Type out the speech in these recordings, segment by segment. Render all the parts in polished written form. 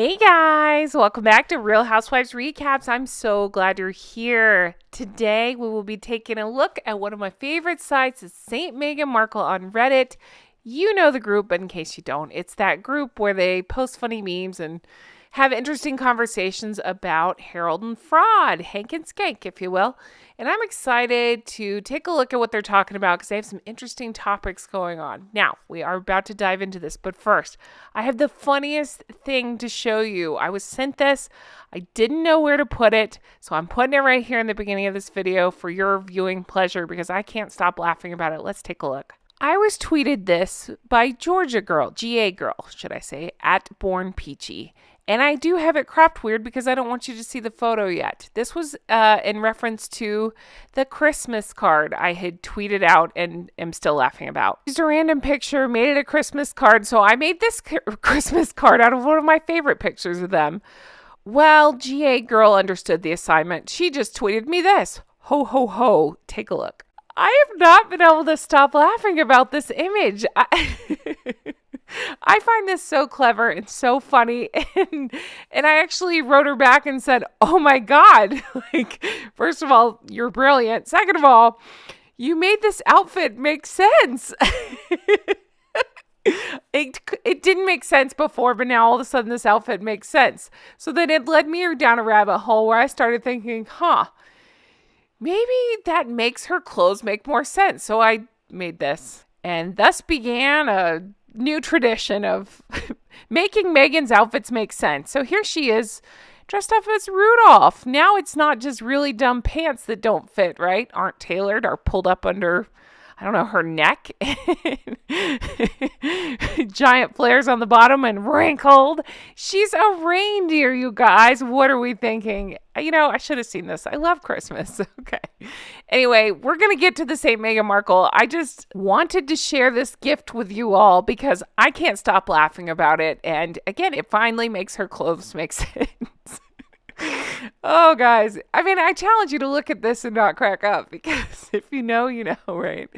Hey guys, welcome back to Real Housewives Recaps. I'm so glad you're here. Today we will be taking a look at one of my favorite sites, St. Meghan Markle on Reddit. You know the group, but in case you don't, it's that group where they post funny memes and have interesting conversations about Harold and fraud, Hank and Skank, if you will. And I'm excited to take a look at what they're talking about because they have some interesting topics going on. Now, we are about to dive into this, but first, I have the funniest thing to show you. I was sent this. I didn't know where to put it, so I'm putting it right here in the beginning of this video for your viewing pleasure because I can't stop laughing about it. Let's take a look. I was tweeted this by Georgia Girl, GA Girl, should I say, at Born Peachy. And I do have it cropped weird because I don't want you to see the photo yet. This was in reference to the Christmas card I had tweeted out and am still laughing about. Just a random picture, made it a Christmas card. So I made this Christmas card out of one of my favorite pictures of them. Well, GA Girl understood the assignment. She just tweeted me this. Ho, ho, ho. Take a look. I have not been able to stop laughing about this image. I find this so clever and so funny. And I actually wrote her back and said, oh my God, like, first of all, you're brilliant. Second of all, you made this outfit make sense. It didn't make sense before, but now all of a sudden this outfit makes sense. So then it led me down a rabbit hole where I started thinking, maybe that makes her clothes make more sense. So I made this. And thus began a new tradition of making Meghan's outfits make sense. So here she is, dressed up as Rudolph. Now it's not just really dumb pants that don't fit, right? Aren't tailored, are pulled up under, I don't know, her neck. Giant flares on the bottom and wrinkled. She's a reindeer, you guys. What are we thinking? You know, I should have seen this. I love Christmas. Okay. Anyway, we're going to get to the St. Meghan Markle. I just wanted to share this gift with you all because I can't stop laughing about it. And again, it finally makes her clothes make sense. Oh, guys. I mean, I challenge you to look at this and not crack up because if you know, you know, right?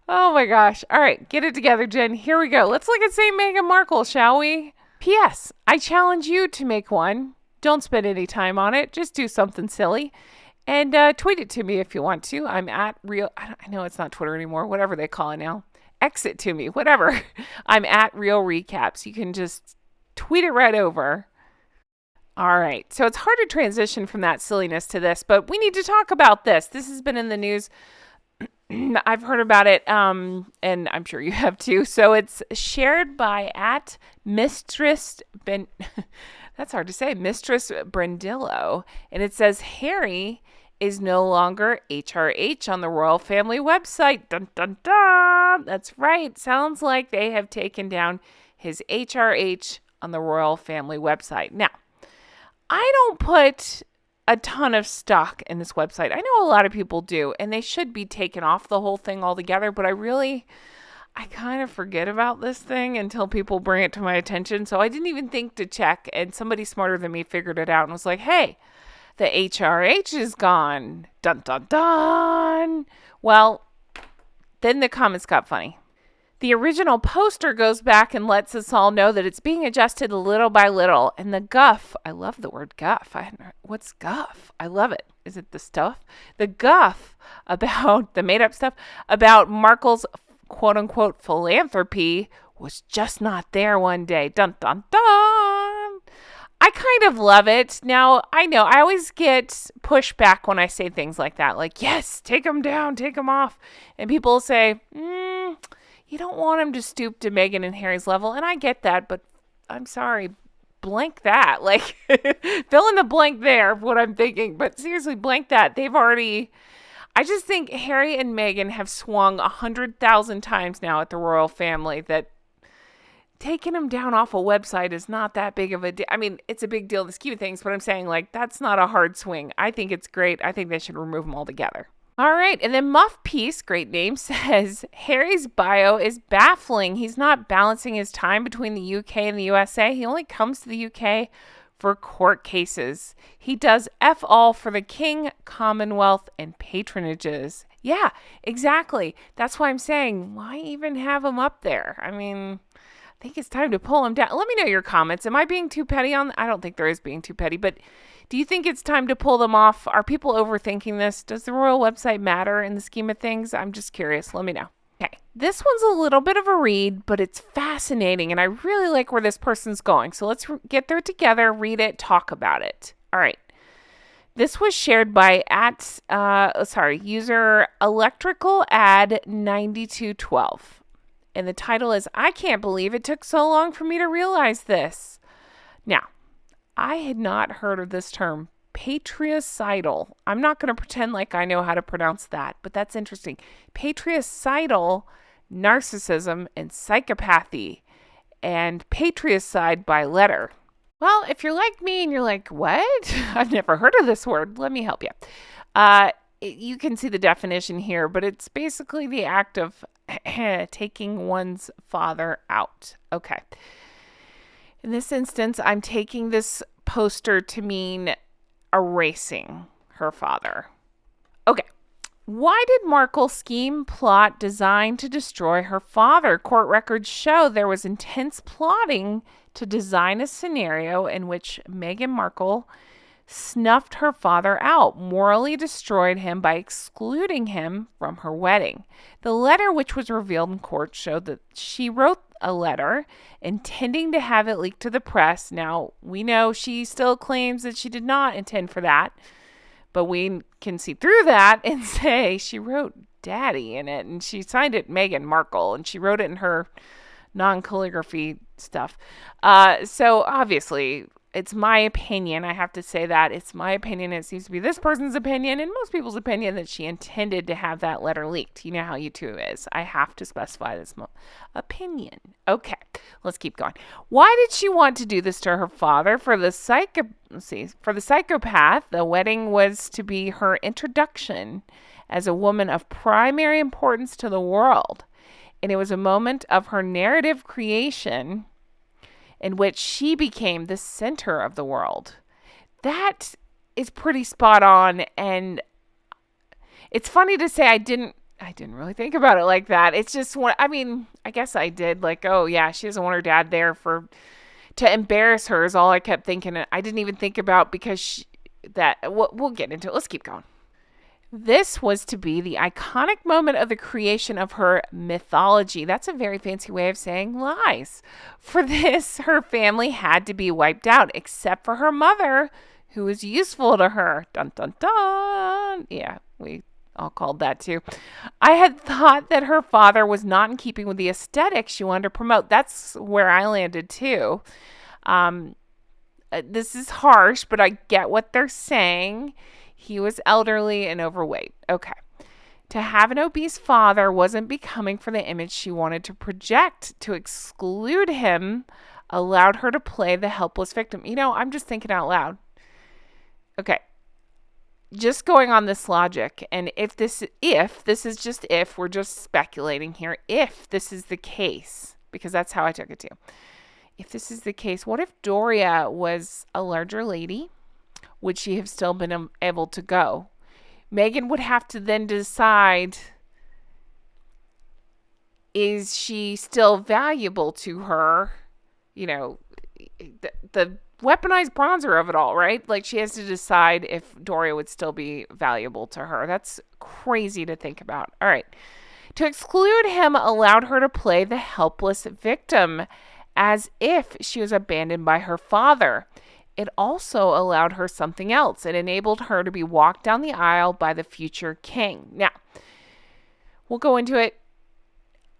Oh my gosh. All right. Get it together, Jen. Here we go. Let's look at St. Meghan Markle, shall we? P.S. I challenge you to make one. Don't spend any time on it. Just do something silly. And tweet it to me if you want to. I'm at Real... I know it's not Twitter anymore. Whatever they call it now. Exit to me. Whatever. I'm at Real Recaps. You can just tweet it right over. All right. So it's hard to transition from that silliness to this, but we need to talk about this. This has been in the news. I've heard about it, and I'm sure you have too. So it's shared by at Mistress Ben... That's hard to say. Mistress Brendillo. And it says Harry is no longer HRH on the royal family website. Dun, dun, dun. That's right. Sounds like they have taken down his HRH on the royal family website. Now, I don't put a ton of stock in this website. I know a lot of people do, and they should be taken off the whole thing altogether, but I kind of forget about this thing until people bring it to my attention. So I didn't even think to check. And somebody smarter than me figured it out and was like, hey, the HRH is gone. Dun, dun, dun. Well, then the comments got funny. The original poster goes back and lets us all know that it's being adjusted little by little. And the guff, I love the word guff. What's guff? I love it. Is it the stuff? The guff about the made up stuff about Markle's quote unquote philanthropy was just not there one day. Dun, dun, dun. I kind of love it. Now, I know I always get pushback when I say things like that. Like, yes, take them down, take them off. And people say, you don't want him to stoop to Meghan and Harry's level. And I get that, but I'm sorry. Blank that. Like, fill in the blank there of what I'm thinking. But seriously, blank that. I just think Harry and Meghan have swung 100,000 times now at the royal family that taking them down off a website is not that big of a deal. I mean, it's a big deal in the scheme of things, but I'm saying, like, that's not a hard swing. I think it's great. I think they should remove them altogether. All right. And then Muff Peace, great name, says Harry's bio is baffling. He's not balancing his time between the UK and the USA. He only comes to the UK for court cases. He does F all for the king, Commonwealth, and patronages. Yeah, exactly. That's why I'm saying, why even have him up there? I mean, think it's time to pull him down. Let me know your comments. Am I being too petty on? I don't think there is being too petty, but do you think it's time to pull them off? Are people overthinking this? Does the royal website matter in the scheme of things? I'm just curious. Let me know. Okay, this one's a little bit of a read, but it's fascinating, and I really like where this person's going. So let's get through it together, read it, talk about it. All right. This was shared by user electrical ad 9212. And the title is, I can't believe it took so long for me to realize this. Now, I had not heard of this term, patricidal. I'm not going to pretend like I know how to pronounce that, but that's interesting. Patricidal narcissism and psychopathy, and patricide by letter. Well, if you're like me and you're like, what? I've never heard of this word. Let me help you. You can see the definition here, but it's basically the act of taking one's father out. Okay. In this instance, I'm taking this poster to mean erasing her father. Okay. Why did Markle scheme, plot, design to destroy her father? Court records show there was intense plotting to design a scenario in which Meghan Markle snuffed her father out, morally destroyed him by excluding him from her wedding. The letter, which was revealed in court, showed that she wrote a letter intending to have it leaked to the press. Now, we know she still claims that she did not intend for that, but we can see through that and say she wrote Daddy in it, and she signed it Meghan Markle, and she wrote it in her non-calligraphy stuff. So obviously, it's my opinion. I have to say that it's my opinion. It seems to be this person's opinion and most people's opinion that she intended to have that letter leaked. You know how YouTube is. I have to specify this opinion. Okay, let's keep going. Why did she want to do this to her father? For the psychopath, the wedding was to be her introduction as a woman of primary importance to the world. And it was a moment of her narrative creation in which she became the center of the world. That is pretty spot on. And it's funny to say I didn't really think about it like that. It's just I guess I did. Like, oh yeah, she doesn't want her dad there to embarrass her is all I kept thinking. I didn't even think about because we'll get into it. Let's keep going. This was to be the iconic moment of the creation of her mythology. That's a very fancy way of saying lies. For this, her family had to be wiped out, except for her mother, who was useful to her. Dun, dun, dun. Yeah, we all called that too. I had thought that her father was not in keeping with the aesthetic she wanted to promote. That's where I landed too. This is harsh, but I get what they're saying. He was elderly and overweight. Okay. To have an obese father wasn't becoming for the image she wanted to project. To exclude him allowed her to play the helpless victim. I'm just thinking out loud. Okay. Just going on this logic, and if this is just if, we're just speculating here, if this is the case, because that's how I took it too. If this is the case, what if Doria was a larger lady? Would she have still been able to go? Meghan would have to then decide, is she still valuable to her? The weaponized bronzer of it all, right? Like, she has to decide if Doria would still be valuable to her. That's crazy to think about. All right. To exclude him allowed her to play the helpless victim as if she was abandoned by her father. It also allowed her something else. It enabled her to be walked down the aisle by the future king. Now, we'll go into it.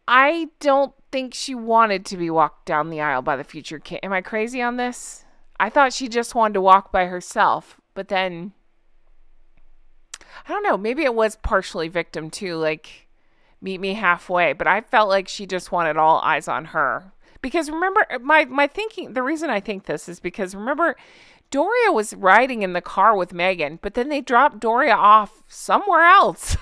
I don't think she wanted to be walked down the aisle by the future king. Am I crazy on this? I thought she just wanted to walk by herself. But then, I don't know. Maybe it was partially victim too. Like, meet me halfway. But I felt like she just wanted all eyes on her. Because remember, my thinking, the reason I think this is because remember, Doria was riding in the car with Meghan, but then they dropped Doria off somewhere else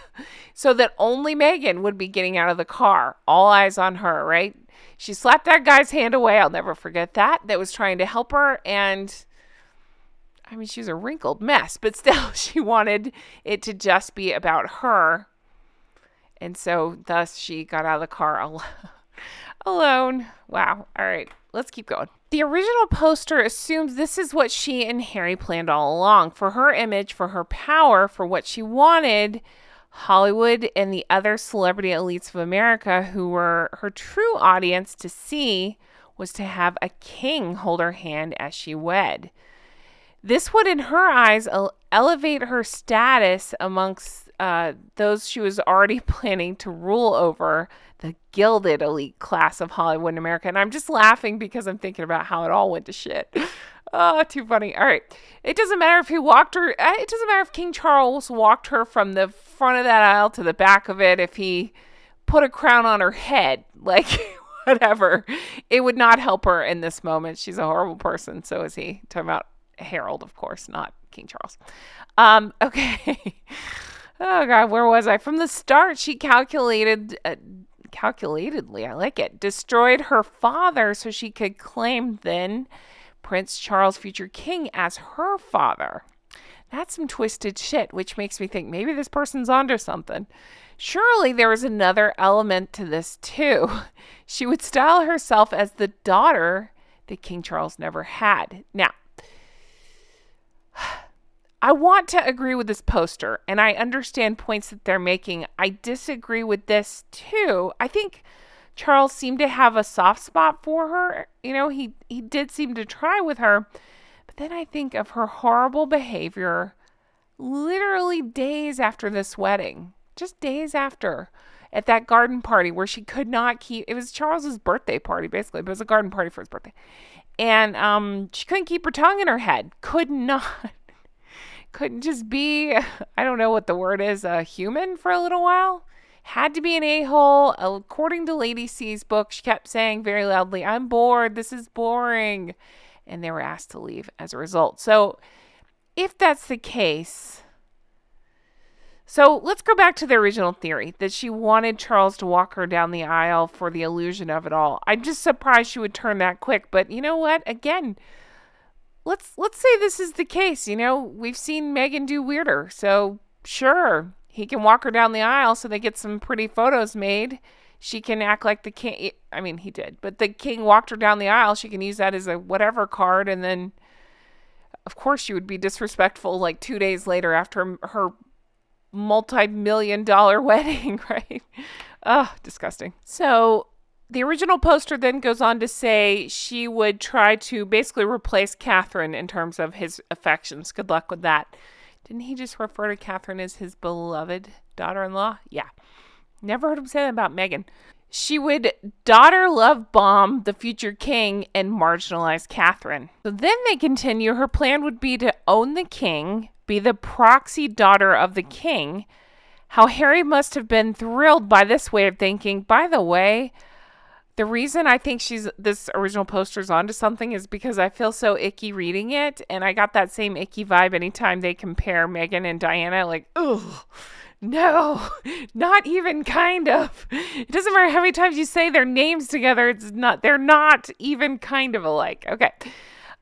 so that only Meghan would be getting out of the car. All eyes on her, right? She slapped that guy's hand away. I'll never forget that was trying to help her. And I mean, she was a wrinkled mess, but still she wanted it to just be about her. And so thus she got out of the car Alone. Wow. All right. Let's keep going. The original poster assumes this is what she and Harry planned all along. For her image, for her power, for what she wanted, Hollywood and the other celebrity elites of America, who were her true audience to see, was to have a king hold her hand as she wed. This would, in her eyes, elevate her status amongst those she was already planning to rule over, the gilded elite class of Hollywood in America. And I'm just laughing because I'm thinking about how it all went to shit. Oh, too funny. All right. It doesn't matter if he walked her. It doesn't matter if King Charles walked her from the front of that aisle to the back of it. If he put a crown on her head, like whatever, it would not help her in this moment. She's a horrible person. So is he. Talking about Harold, of course, not King Charles. Okay. Oh, God, where was I? From the start, she calculatedly, I like it, destroyed her father so she could claim then Prince Charles, future king, as her father. That's some twisted shit, which makes me think maybe this person's onto something. Surely there was another element to this, too. She would style herself as the daughter that King Charles never had. Now, I want to agree with this poster, and I understand points that they're making. I disagree with this, too. I think Charles seemed to have a soft spot for her. You know, he did seem to try with her. But then I think of her horrible behavior literally days after this wedding. Just days after. At that garden party where she could not keep... It was Charles's birthday party, basically. But it was a garden party for his birthday. And she couldn't keep her tongue in her head. Could not. Couldn't just be, I don't know what the word is, a human for a little while. Had to be an a-hole. According to Lady C's book, she kept saying very loudly, I'm bored, this is boring. And they were asked to leave as a result. So if that's the case, so let's go back to the original theory that she wanted Charles to walk her down the aisle for the illusion of it all. I'm just surprised she would turn that quick. But you know what? Again, let's say this is the case. You know, we've seen Meghan do weirder. So sure, he can walk her down the aisle so they get some pretty photos made. She can act like the king. I mean, he did. But the king walked her down the aisle. She can use that as a whatever card. And then, of course, she would be disrespectful like 2 days later after her multi-million-dollar wedding, right? Oh, disgusting. So the original poster then goes on to say she would try to basically replace Catherine in terms of his affections. Good luck with that. Didn't he just refer to Catherine as his beloved daughter-in-law? Yeah. Never heard him say that about Meghan. She would daughter love bomb the future king and marginalize Catherine. So then they continue. Her plan would be to own the king, be the proxy daughter of the king. How Harry must have been thrilled by this way of thinking. By the way, the reason I think this original poster's onto something is because I feel so icky reading it, and I got that same icky vibe anytime they compare Meghan and Diana. Like, ugh, no, not even kind of. It doesn't matter how many times you say their names together. They're not even kind of alike. Okay.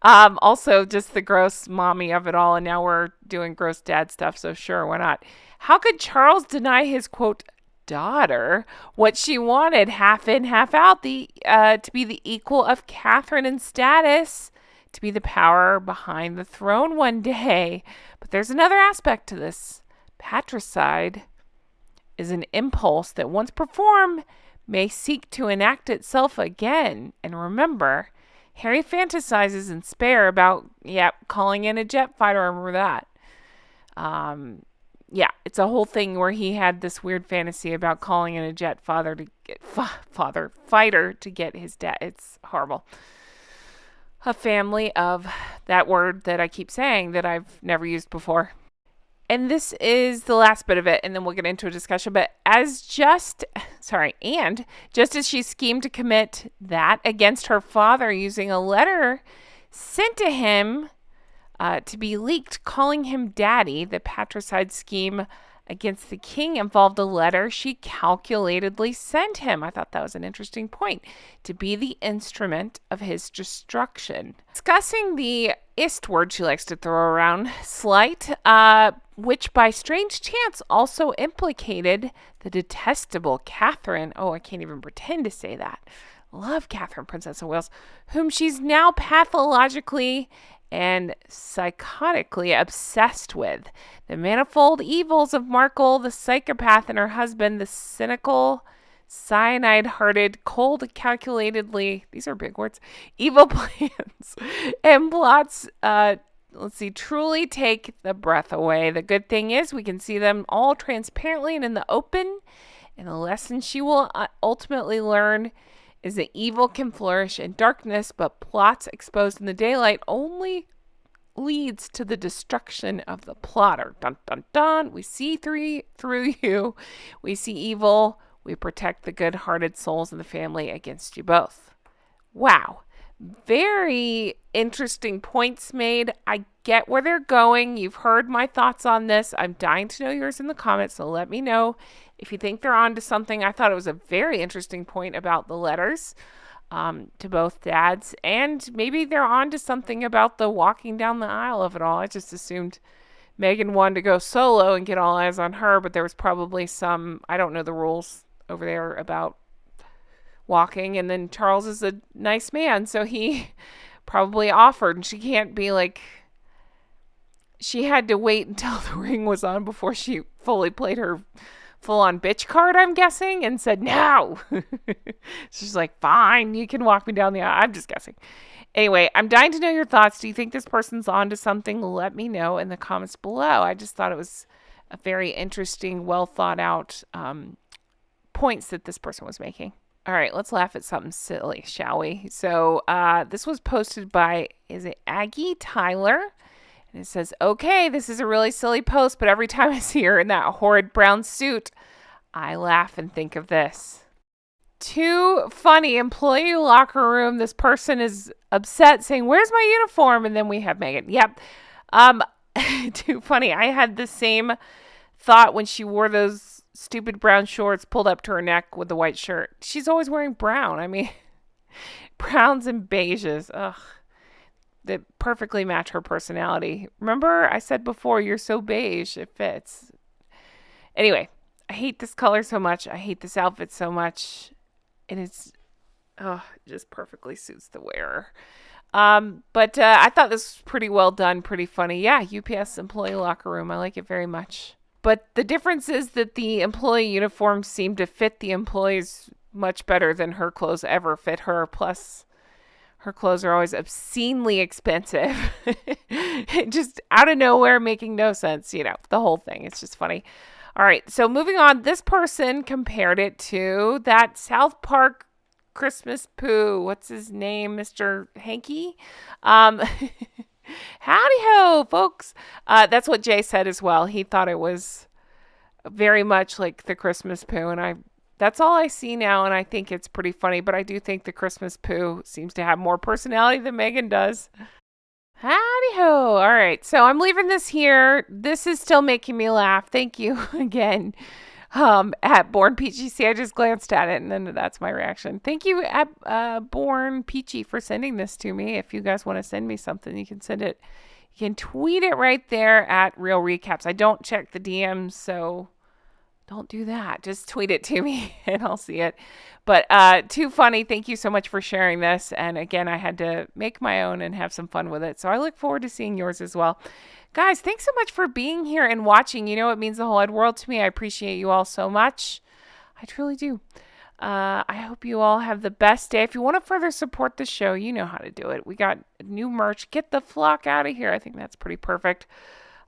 Also, just the gross mommy of it all, and now we're doing gross dad stuff, so sure, why not? How could Charles deny his, quote, daughter what she wanted, half in, half out, to be the equal of Catherine in status, to be the power behind the throne one day? But there's another aspect to this. Patricide is an impulse that once performed may seek to enact itself again. And remember, Harry fantasizes in Spare about, calling in a jet fighter. I remember that. It's a whole thing where he had this weird fantasy about calling in a jet fighter to get his dad. It's horrible. A family of that word that I keep saying that I've never used before. And this is the last bit of it, and then we'll get into a discussion. But just as she schemed to commit that against her father using a letter sent to him to be leaked, calling him daddy, the patricide scheme against the king involved a letter she calculatedly sent him. I thought that was an interesting point, to be the instrument of his destruction. Discussing the ist word she likes to throw around, slight, which by strange chance also implicated the detestable Catherine. Oh, I can't even pretend to say that. love Catherine, Princess of Wales, whom she's now pathologically and psychotically obsessed with. The manifold evils of Markle, the psychopath, and her husband, the cynical, cyanide-hearted, cold, calculatedly, these are big words, evil plans and plots, truly take the breath away. The good thing is we can see them all transparently and in the open, and the lesson she will ultimately learn is that evil can flourish in darkness, but plots exposed in the daylight only leads to the destruction of the plotter. Dun, dun, dun. We see through you. We see evil. We protect the good-hearted souls of the family against you both. Wow. Very interesting points made. I get where they're going. You've heard my thoughts on this. I'm dying to know yours in the comments, so let me know if you think they're on to something. I thought it was a very interesting point about the letters to both dads, and maybe they're on to something about the walking down the aisle of it all. I just assumed Meghan wanted to go solo and get all eyes on her, but there was probably some, I don't know the rules over there about walking, and then Charles is a nice man, so he probably offered, and she can't be like, she had to wait until the ring was on before she fully played her full-on bitch card, I'm guessing, and said no. She's like, fine, you can walk me down the aisle. I'm just guessing. Anyway, I'm dying to know your thoughts. Do you think this person's on to something? Let me know in the comments below. I just thought it was a very interesting, well thought out points that this person was making. All right, let's laugh at something silly, shall we? So this was posted by, is it Aggie Tyler? And it says, okay, this is a really silly post, but every time I see her in that horrid brown suit, I laugh and think of this. Too funny. Employee locker room. This person is upset saying, where's my uniform? And then we have Meghan. Yep. Too funny. I had the same thought when she wore those stupid brown shorts pulled up to her neck with the white shirt. She's always wearing brown. I mean, browns and beiges. Ugh. That perfectly match her personality. Remember, I said before, you're so beige, it fits. Anyway, I hate this color so much. I hate this outfit so much. And it just perfectly suits the wearer. But I thought this was pretty well done, pretty funny. Yeah, UPS employee locker room. I like it very much. But the difference is that the employee uniforms seem to fit the employees much better than her clothes ever fit her. Plus, her clothes are always obscenely expensive. Just out of nowhere, making no sense. You know, the whole thing. It's just funny. All right. So moving on, this person compared it to that South Park Christmas poo. What's his name? Mr. Hanky? Howdy ho, folks. That's what Jay said as well. He thought it was very much like the Christmas poo. And that's all I see now, and I think it's pretty funny. But I do think the Christmas poo seems to have more personality than Meghan does. Howdy ho. All right, so I'm leaving this here. This is still making me laugh. Thank you again. At Born Peachy. See, I just glanced at it, and then that's my reaction. Thank you, at Born Peachy, for sending this to me. If you guys want to send me something, you can send it. You can tweet it right there at Real Recaps. I don't check the DMs, so don't do that. Just tweet it to me and I'll see it. But too funny. Thank you so much for sharing this. And again, I had to make my own and have some fun with it. So I look forward to seeing yours as well. Guys, thanks so much for being here and watching. You know, it means the whole wide world to me. I appreciate you all so much. I truly do. I hope you all have the best day. If you want to further support the show, you know how to do it. We got new merch. Get the flock out of here. I think that's pretty perfect.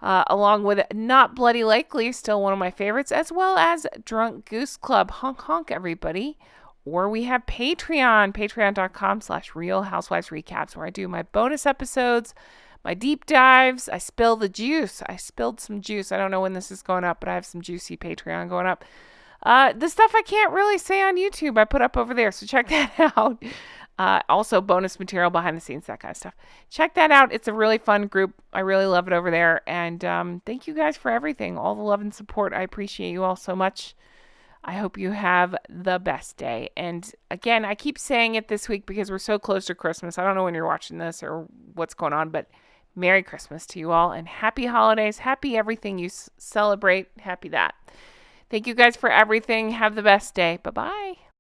Along with Not Bloody Likely, still one of my favorites, as well as Drunk Goose Club. Honk, honk, everybody. Or we have Patreon, patreon.com/Real Housewives Recaps, where I do my bonus episodes, my deep dives. I spill the juice. I spilled some juice. I don't know when this is going up, but I have some juicy Patreon going up. The stuff I can't really say on YouTube, I put up over there, so check that out. Also bonus material, behind the scenes, that kind of stuff. Check that out. It's a really fun group. I really love it over there. And thank you guys for everything, all the love and support. I appreciate you all so much. I hope you have the best day. And again, I keep saying it this week because we're so close to Christmas. I don't know when you're watching this or what's going on, but Merry Christmas to you all and happy holidays. Happy everything you celebrate. Happy that. Thank you guys for everything. Have the best day. Bye-bye.